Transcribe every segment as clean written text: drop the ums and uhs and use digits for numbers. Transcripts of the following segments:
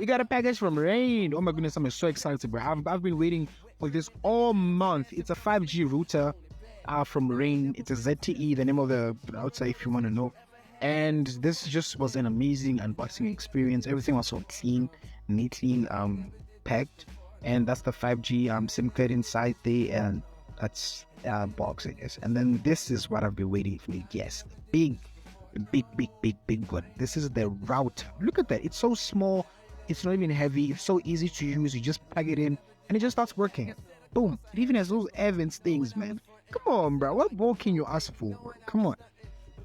We got a package from Rain. Oh my goodness, I'm so excited, bro. I've been waiting for this all month. It's a 5G router from Rain. It's a ZTE, the name of the router, if you want to know. And this just was an amazing unboxing experience. Everything was so clean, neatly packed. And that's the 5G SIM card inside there, and that's box, I guess. And then this is what I've been waiting for. Yes, big one. This is the router. Look at that. It's so small. It's not even heavy. It's so easy to use. You just plug it in and it just starts working. Boom. It even has those Evans things, man. Come on, bro. What more can you ask for? Come on.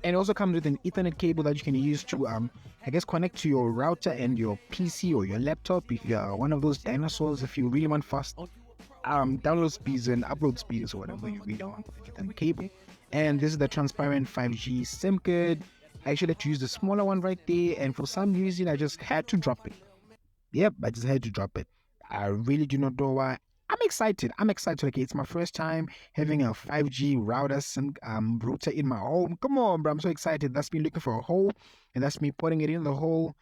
And it also comes with an Ethernet cable that you can use to I guess connect to your router and your PC or your laptop if you're one of those dinosaurs. If you really want fast download speeds and upload speeds or whatever you really want with the cable. And this is the transparent 5G SIM card. I actually had to use the smaller one right there, and for some reason I just had to drop it. Yep, I just had to drop it. I really do not know why. I'm excited. I'm excited. Okay, it's my first time having a 5G router in my home. Come on, bro. I'm so excited. That's me looking for a hole, and that's me putting it in the hole.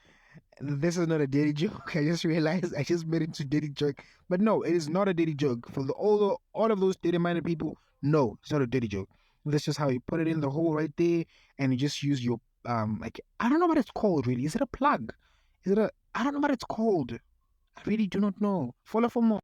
This is not a dirty joke. I just realized I just made it into dirty joke. But no, it is not a dirty joke. For all of those dirty-minded people, no, it's not a dirty joke. That's just how you put it in the hole right there, and you just use your like I don't know what it's called really. Is it a plug? Is it a I don't know what it's called. I really do not know. Follow for more.